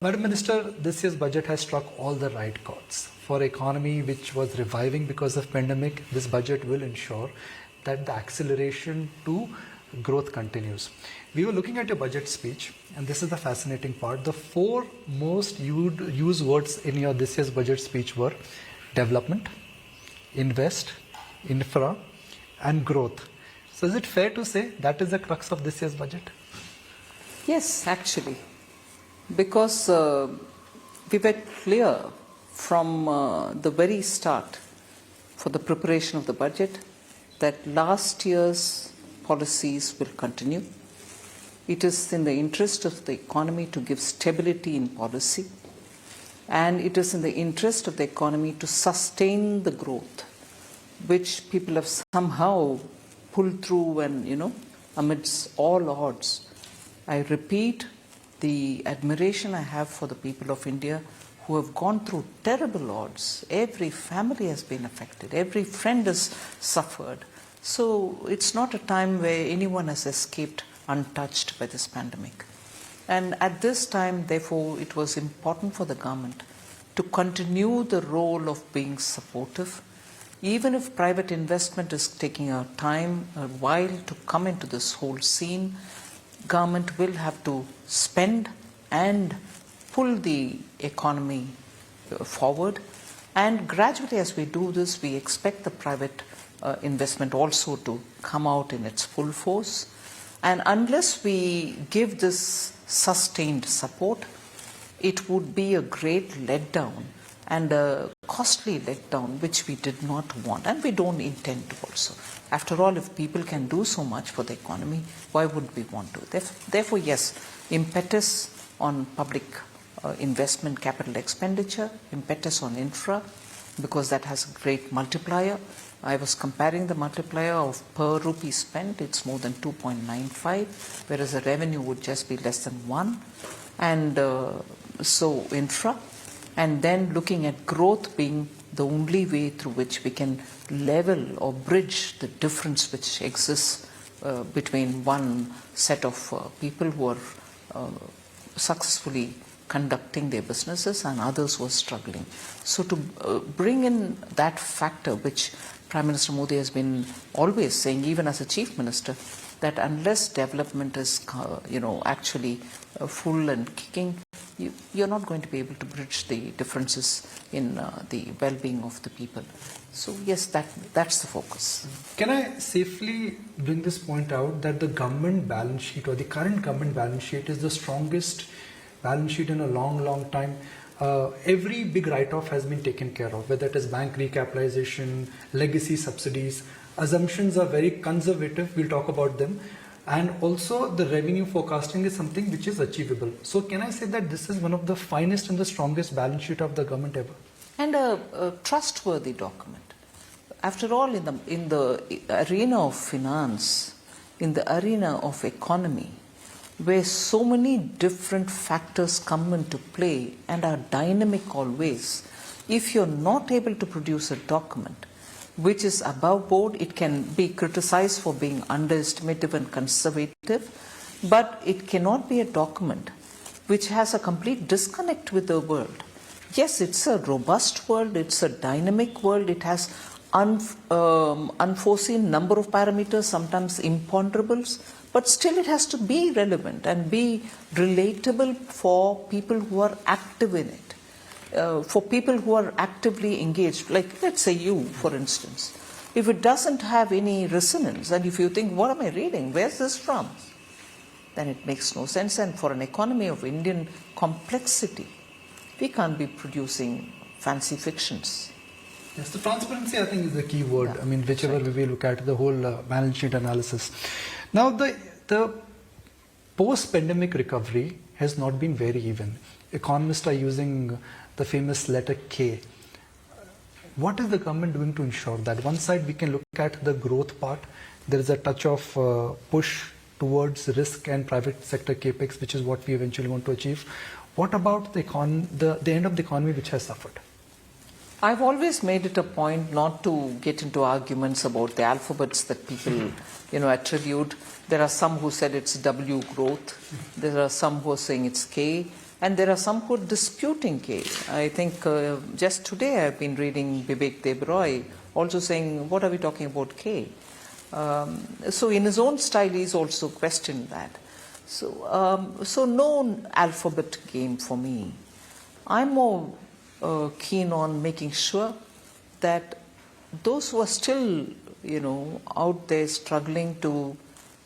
Madam Minister, this year's budget has struck all the right chords. For economy which was reviving because of pandemic, this budget will ensure that the acceleration to growth continues. We were looking at your budget speech, and this is the fascinating part. The four most used words in your this year's budget speech were development, invest, infra, and growth. So is it fair to say that is the crux of this year's budget? Yes, actually. Because we were clear from the very start for the preparation of the budget that last year's policies will continue. It is in the interest of the economy to give stability in policy, and it is in the interest of the economy to sustain the growth which people have somehow pulled through and, amidst all odds. I repeat, the admiration I have for the people of India who have gone through terrible odds. Every family has been affected. Every friend has suffered. So it's not a time where anyone has escaped untouched by this pandemic. And at this time, therefore, it was important for the government to continue the role of being supportive. Even if private investment is taking a time, a while to come into this whole scene, government will have to spend and pull the economy forward. And gradually as we do this, we expect the private investment also to come out in its full force. And unless we give this sustained support, it would be a great letdown and a costly letdown which we did not want, and we don't intend to also. After all, if people can do so much for the economy, why would we want to? Therefore, yes, impetus on public investment, capital expenditure, impetus on infra, because that has a great multiplier. I was comparing the multiplier of per rupee spent, it's more than 2.95, whereas the revenue would just be less than 1. And so infra, and then looking at growth being the only way through which we can level or bridge the difference which exists between one set of people who are successfully conducting their businesses and others who are struggling. So to bring in that factor which Prime Minister Modi has been always saying, even as a Chief Minister, that unless development is actually full and kicking, you're not going to be able to bridge the differences in the well-being of the people. So yes, that's the focus. Can I safely bring this point out that the government balance sheet or the current government balance sheet is the strongest balance sheet in a long time? Every big write-off has been taken care of, whether it is bank recapitalization, legacy subsidies. Assumptions are very conservative, we'll talk about them. And also the revenue forecasting is something which is achievable. So can I say that this is one of the finest and the strongest balance sheet of the government ever? And a trustworthy document. After all, in the arena of finance, in the arena of economy, where so many different factors come into play and are dynamic always, if you're not able to produce a document which is above board, it can be criticized for being underestimative and conservative, but it cannot be a document which has a complete disconnect with the world. Yes, it's a robust world, it's a dynamic world, it has unforeseen number of parameters, sometimes imponderables, but still it has to be relevant and be relatable for people who are active in it. For people who are actively engaged, like let's say you, for instance, if it doesn't have any resonance and if you think, what am I reading, where's this from, then it makes no sense. And for an economy of Indian complexity, we can't be producing fancy fictions. Yes, the transparency I think is the key word. Yeah, I mean, whichever way we look at the whole balance sheet analysis. Now the post-pandemic recovery has not been very even. Economists are using the famous letter K. What is the government doing to ensure that? One side we can look at the growth part. There is a touch of push towards risk and private sector capex, which is what we eventually want to achieve. What about the end of the economy which has suffered? I've always made it a point not to get into arguments about the alphabets that people attribute. There are some who said it's W growth. There are some who are saying it's K. And there are some who are disputing K. I think just today I've been reading Vivek Debroy also saying, what are we talking about K? So in his own style, he's also questioned that. So no alphabet game for me. I'm more keen on making sure that those who are still, out there struggling to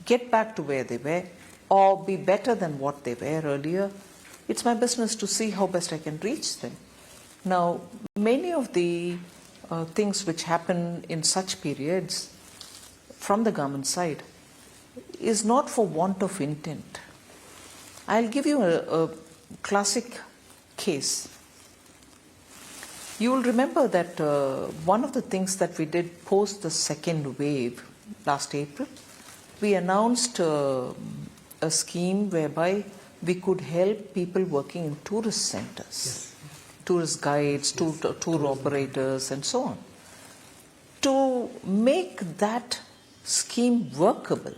get back to where they were or be better than what they were earlier, it's my business to see how best I can reach them. Now, many of the things which happen in such periods from the government side is not for want of intent. I'll give you a classic case. You will remember that one of the things that we did post the second wave last April, we announced a scheme whereby we could help people working in tourist centers, tourist guides, tour operators, and so on. To make that scheme workable,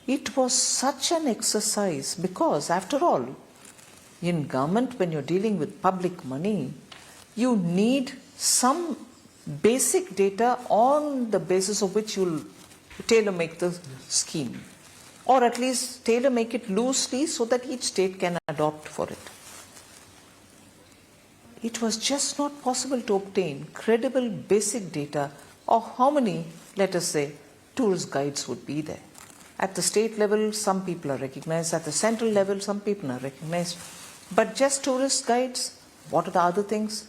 it was such an exercise because, after all, in government, when you're dealing with public money, you need some basic data on the basis of which you'll tailor-make the scheme. Or at least tailor-make it loosely so that each state can adopt for it. It was just not possible to obtain credible basic data of how many, let us say, tourist guides would be there. At the state level, some people are recognized. At the central level, some people are recognized. But just tourist guides, what are the other things?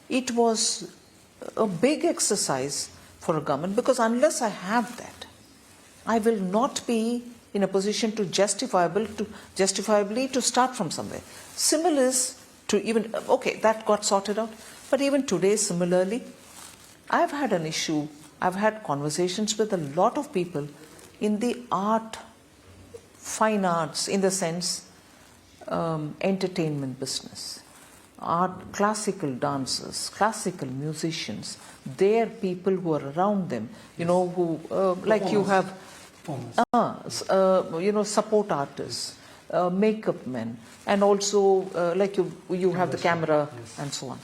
It was a big exercise for a government because unless I have that, I will not be in a position to justifiably to start from somewhere. Similar is to even, okay, that got sorted out. But even today, similarly, I've had an issue. I've had conversations with a lot of people in the art, fine arts, in the sense, entertainment business. Art, classical dancers, classical musicians, they're people who are around them, who, like you have, support artists, makeup men, and also like you have the camera and so on.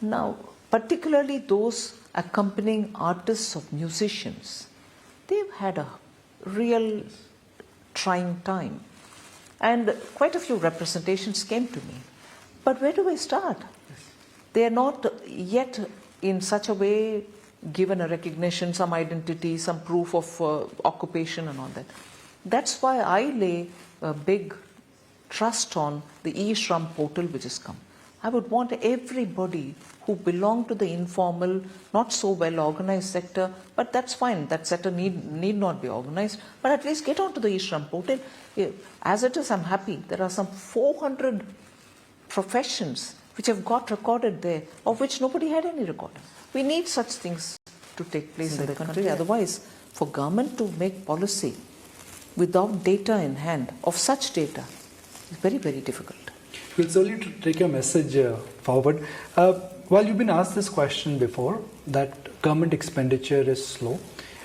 Now, particularly those accompanying artists of musicians, they've had a real trying time. And quite a few representations came to me. But where do I start? They are not yet in such a way given a recognition, some identity, some proof of occupation and all that. That's why I lay a big trust on the e-Shram portal which has come. I would want everybody who belong to the informal, not so well organized sector, but that's fine, that sector need not be organized, but at least get onto the e-Shram portal. As it is, I'm happy. There are some 400 professions which have got recorded there, of which nobody had any record. We need such things to take place in the country. Otherwise, for government to make policy without data in hand, of such data, is very, very difficult. We'll slowly take your message forward. Well, you've been asked this question before, that government expenditure is slow.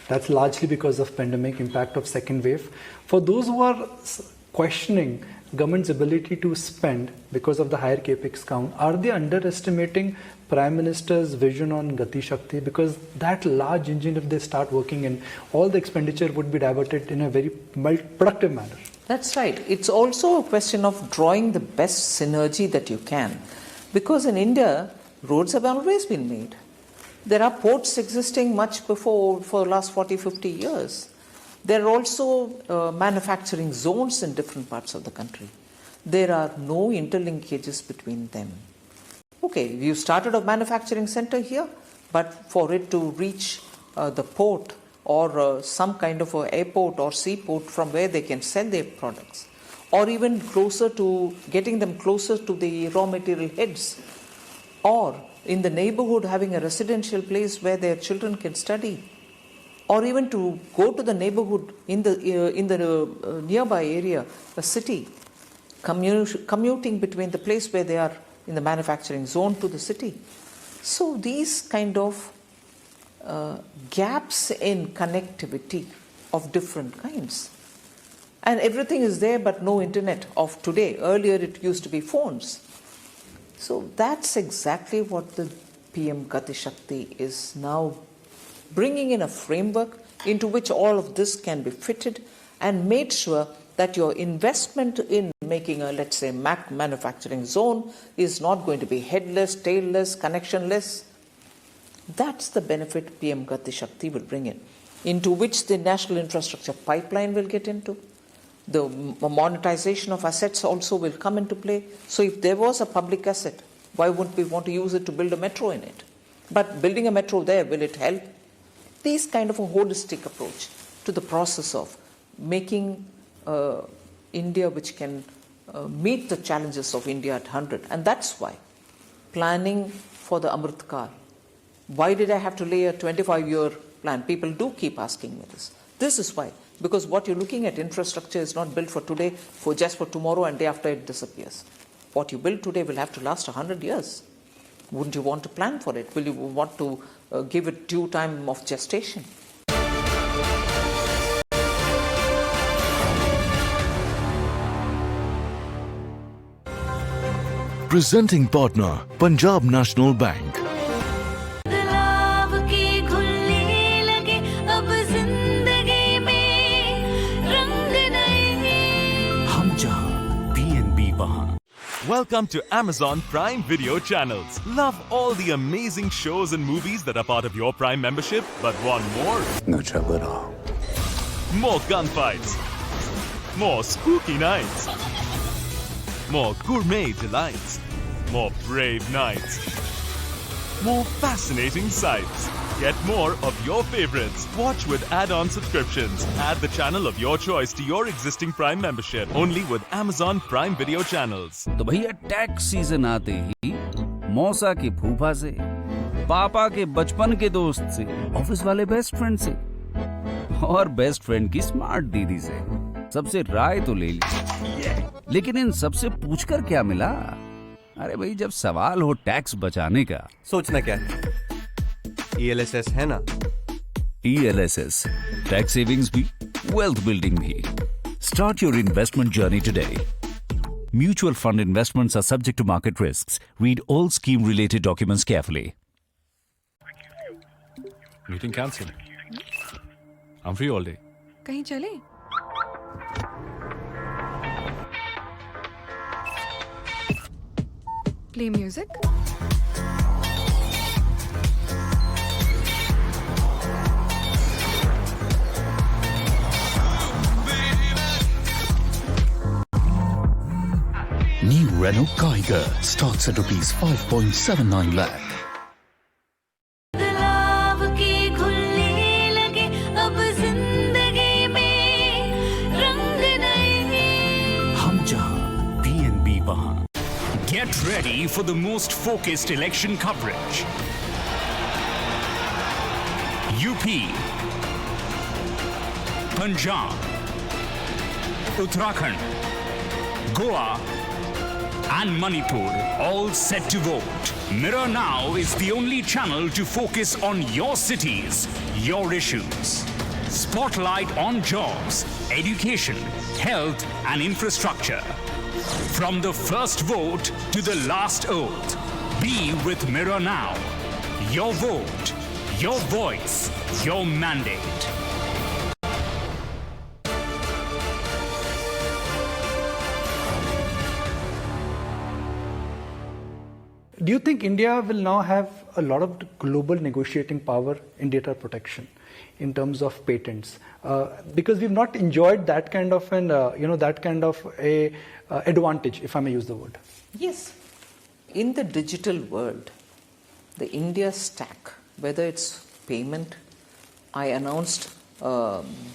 That's largely because of pandemic impact of second wave. For those who are questioning government's ability to spend because of the higher capex count, are they underestimating Prime Minister's vision on Gati Shakti? Because that large engine, if they start working in, all the expenditure would be diverted in a very productive manner. That's right. It's also a question of drawing the best synergy that you can. Because in India, roads have always been made. There are ports existing much before, for the last 40, 50 years. There are also manufacturing zones in different parts of the country. There are no interlinkages between them. Okay, you started a manufacturing center here, but for it to reach the port or some kind of a airport or seaport from where they can sell their products, or even closer to getting them closer to the raw material heads, or in the neighborhood having a residential place where their children can study, or even to go to the neighborhood in the nearby area, a city, commuting between the place where they are in the manufacturing zone to the city. So these kind of gaps in connectivity of different kinds And everything is there but no internet of today. Earlier it used to be phones. So that's exactly what the PM Gati Shakti is now bringing in, a framework into which all of this can be fitted and made sure that your investment in making a, let's say, Mac manufacturing zone is not going to be headless, tailless, connectionless. That's the benefit PM Gati Shakti will bring in, into which the national infrastructure pipeline will get into. The monetization of assets also will come into play. So if there was a public asset, why wouldn't we want to use it to build a metro in it? But building a metro there, will it help? These kind of a holistic approach to the process of making India which can meet the challenges of India at 100. And that's why planning for the Amrit Kaal. Why did I have to lay a 25-year plan? People do keep asking me this. This is why. Because what you're looking at, infrastructure is not built for today, for just for tomorrow and day after it disappears. What you build today will have to last 100 years. Wouldn't you want to plan for it? Will you want to give it due time of gestation? Presenting partner, Punjab National Bank. Welcome to Amazon Prime Video channels. Love all the amazing shows and movies that are part of your Prime membership, but want more? More gunfights. More spooky nights. More gourmet delights. More brave nights. More fascinating sights. Get more of your favorites. Watch with add-on subscriptions. Add the channel of your choice to your existing Prime membership. Only with Amazon Prime Video channels. तो भैया tax season आते ही मौसा के फूफा से, पापा के बचपन के दोस्त से, ऑफिस वाले बेस्ट फ्रेंड से और बेस्ट फ्रेंड की स्मार्ट दीदी से सबसे राय तो ले ली, लेकिन इन सबसे पूछकर क्या मिला? अरे भाई, जब सवाल हो टैक्स बचाने का, सोचना क्या है? ELSS है ना? ELSS, टैक्स सेविंग्स भी, वेल्थ बिल्डिंग भी. Start your investment journey today. Mutual fund investments are subject to market risks. Read all scheme-related documents carefully. Meeting cancel. I'm free all day. कहीं चले? Play music. New Renault Kiger starts at ₹5.79 lakh. Get ready for the most focused election coverage. UP, Punjab, Uttarakhand, Goa and Manipur all set to vote. Mirror Now is the only channel to focus on your cities, your issues. Spotlight on jobs, education, health and infrastructure. From the first vote to the last oath, be with Mirror Now. Your vote, your voice, your mandate. Do you think India will now have a lot of global negotiating power in data protection in terms of patents? Because we've not enjoyed that kind of an, that kind of a advantage, if I may use the word. Yes. In the digital world, the India stack, whether it's payment, I announced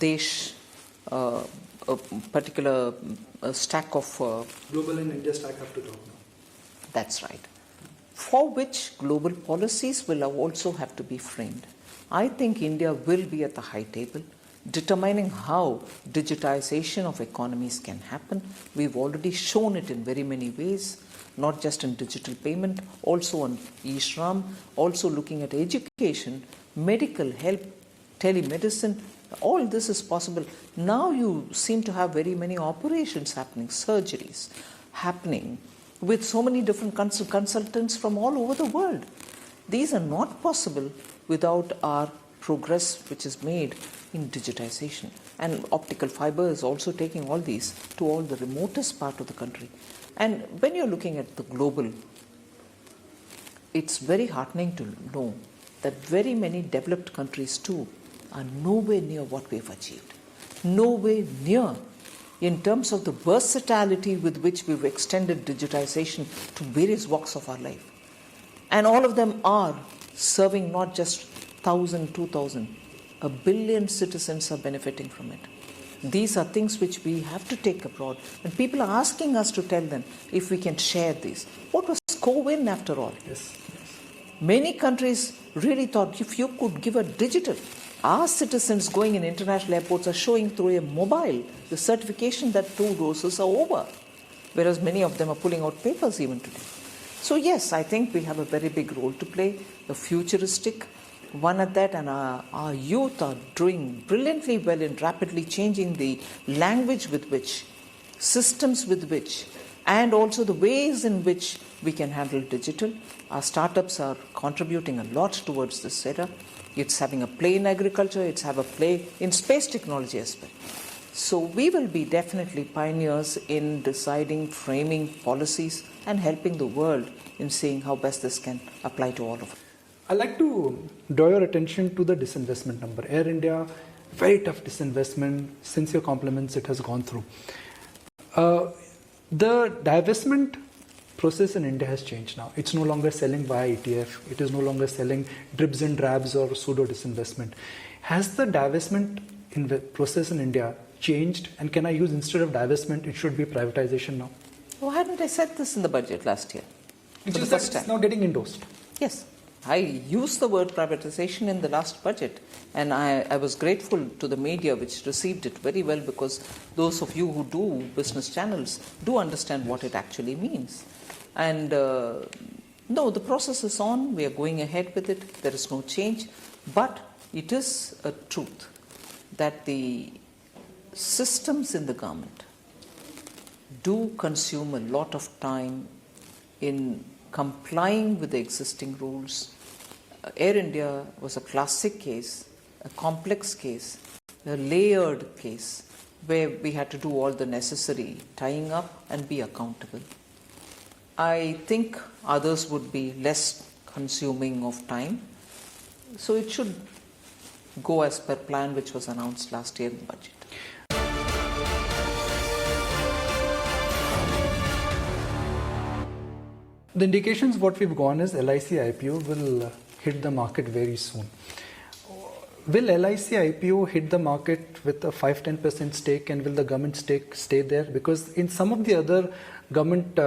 Desh, a particular stack of... Global and India stack have to talk now. That's right. For which global policies will also have to be framed. I think India will be at the high table, determining how digitization of economies can happen. We've already shown it in very many ways, not just in digital payment, also on e-Shram, also looking at education, medical help, telemedicine, All this is possible. Now you seem to have very many operations happening, surgeries happening with so many different consultants from all over the world. These are not possible without our progress which is made in digitization. And optical fiber is also taking all these to all the remotest part of the country. And when you're looking at the global, it's very heartening to know that very many developed countries too are nowhere near what we've achieved. Nowhere near in terms of the versatility with which we've extended digitization to various walks of our life. And all of them are serving not just 1,000, 2,000, 1 billion citizens are benefiting from it. These are things which we have to take abroad. And people are asking us to tell them if we can share these. What was co-win after all? Yes. Many countries really thought if you could give a digital, our citizens going in international airports are showing through a mobile the certification that 2 doses are over, whereas many of them are pulling out papers even today. So yes, I think we have a very big role to play, a futuristic one at that, and our youth are doing brilliantly well in rapidly changing the language with which, systems with which, and also the ways in which we can handle digital. Our startups are contributing a lot towards this era. It's having a play in agriculture, it's have a play in space technology as well. So we will be definitely pioneers in deciding, framing policies and helping the world in seeing how best this can apply to all of us. I'd like to draw your attention to the disinvestment number. Air India, very tough disinvestment. Sincere compliments it has gone through. The divestment process in India has changed now. It's no longer selling via ETF. It is no longer selling dribs and drabs or pseudo disinvestment. Has the divestment process in India changed? And can I use, instead of divestment, it should be privatization now? Why hadn't I said this in the budget last year? It's just that it's now getting endorsed. Yes. I used the word privatization in the last budget, and I was grateful to the media which received it very well, because those of you who do business channels do understand what it actually means. And no, the process is on. We are going ahead with it. There is no change. But it is a truth that the systems in the government do consume a lot of time in complying with the existing rules. Air India was a classic case, a complex case, a layered case, where we had to do all the necessary tying up and be accountable. I think others would be less consuming of time. So it should go as per plan which was announced last year in the budget. The indications what we've gone is LIC IPO will hit the market very soon. Will LIC IPO hit the market with a 5-10% stake, and will the government stake stay there? Because in some of the other government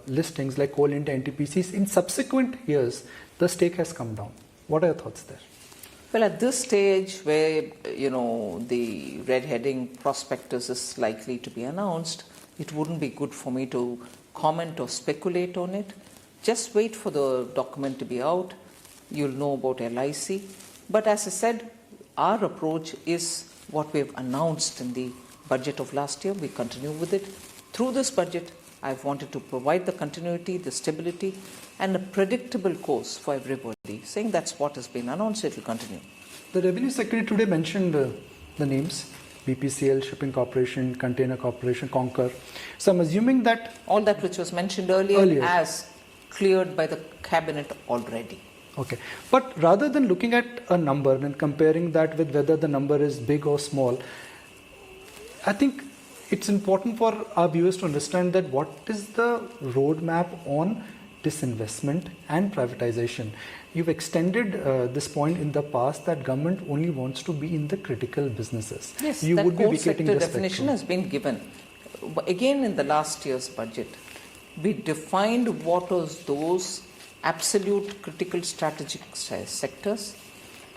listings like Coal India NTPCs, in subsequent years, the stake has come down. What are your thoughts there? Well, at this stage where, the red heading prospectus is likely to be announced, it wouldn't be good for me to comment or speculate on it. Just wait for the document to be out. You'll know about LIC. But as I said, our approach is what we've announced in the budget of last year. We continue with it. Through this budget, I've wanted to provide the continuity, the stability, and a predictable course for everybody, saying that's what has been announced, it will continue. The Revenue Secretary today mentioned the names: BPCL, Shipping Corporation, Container Corporation, Concur. So I'm assuming that all that which was mentioned earlier as cleared by the cabinet already. Okay. But rather than looking at a number and comparing that with whether the number is big or small, I think it's important for our viewers to understand that what is the roadmap on disinvestment and privatization. You've extended this point in the past that government only wants to be in the critical businesses. Yes, you that would be core vacating sector the definition spectrum. has been given. Again, in the last year's budget, we defined what was those absolute critical strategic sectors,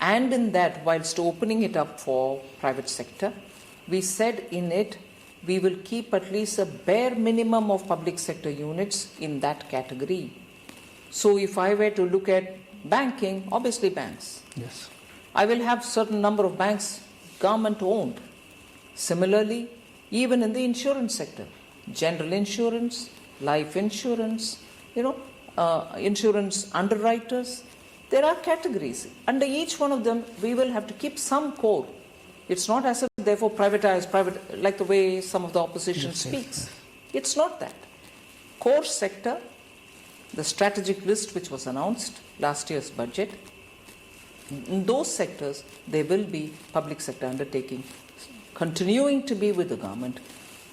and in that, whilst opening it up for private sector, we said in it we will keep at least a bare minimum of public sector units in that category. So if I were to look at banking, obviously banks. Yes. I will have certain number of banks government owned. Similarly, even in the insurance sector, general insurance, life insurance, insurance underwriters, there are categories. Under each one of them, we will have to keep some core. It's not as if therefore privatize, like the way some of the opposition speaks. It's not that. Core sector, the strategic list which was announced last year's budget, in those sectors, there will be public sector undertaking continuing to be with the government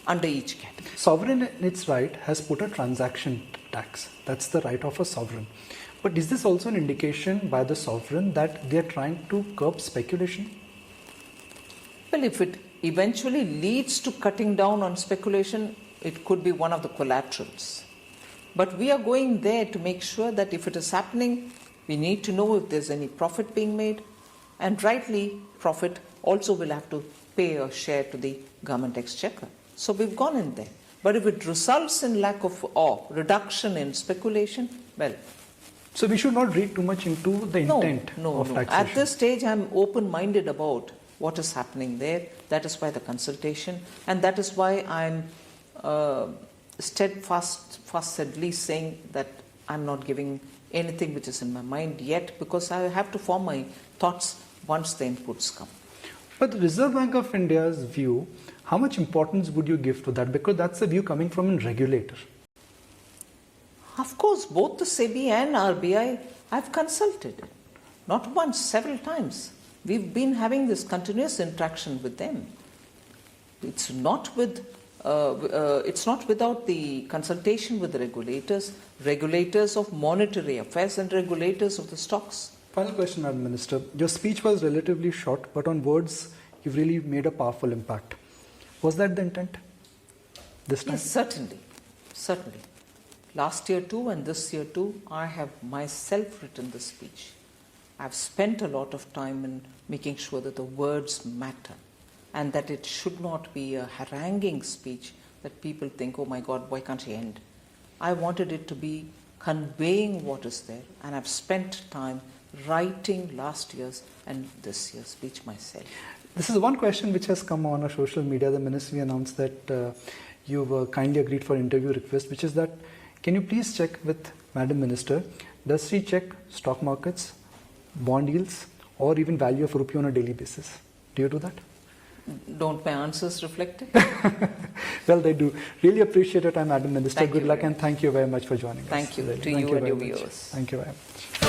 under each category. Sovereign in its right has put a transaction tax. That's the right of a sovereign. But is this also an indication by the sovereign that they are trying to curb speculation? Well, if it eventually leads to cutting down on speculation, it could be one of the collaterals. But we are going there to make sure that if it is happening, we need to know if there's any profit being made, and rightly profit also will have to pay a share to the government exchequer. So we've gone in there. But if it results in lack of or reduction in speculation, well. So we should not read too much into the intent of taxation. At this stage, I'm open-minded about what is happening there. That is why the consultation, and that is why I'm steadfastly saying that I'm not giving anything which is in my mind yet, because I have to form my thoughts once the inputs come. But the Reserve Bank of India's view, how much importance would you give to that? Because that's a view coming from a regulator. Of course, both the SEBI and RBI, I've consulted. Not once, several times. We've been having this continuous interaction with them. It's not without the consultation with the regulators of monetary affairs and regulators of the stocks. Final question, Madam Minister. Your speech was relatively short, but on words, you've really made a powerful impact. Was that the intent this time? Yes, certainly. Last year too and this year too, I have myself written the speech. I've spent a lot of time in making sure that the words matter and that it should not be a haranguing speech that people think, oh my God, why can't he end? I wanted it to be conveying what is there, and I've spent time writing last year's and this year's speech myself. This is one question which has come on our social media. The ministry announced that you've kindly agreed for interview request, which is that, can you please check with Madam Minister, does she check stock markets, bond yields, or even value of rupee on a daily basis? Do you do that? Don't my answers reflect it? Well, they do. Really appreciate your time, Madam Minister. Thank Good you luck very and thank you very much for joining us. Thank you Really. to Thank you and your very much. viewers. Thank you very much.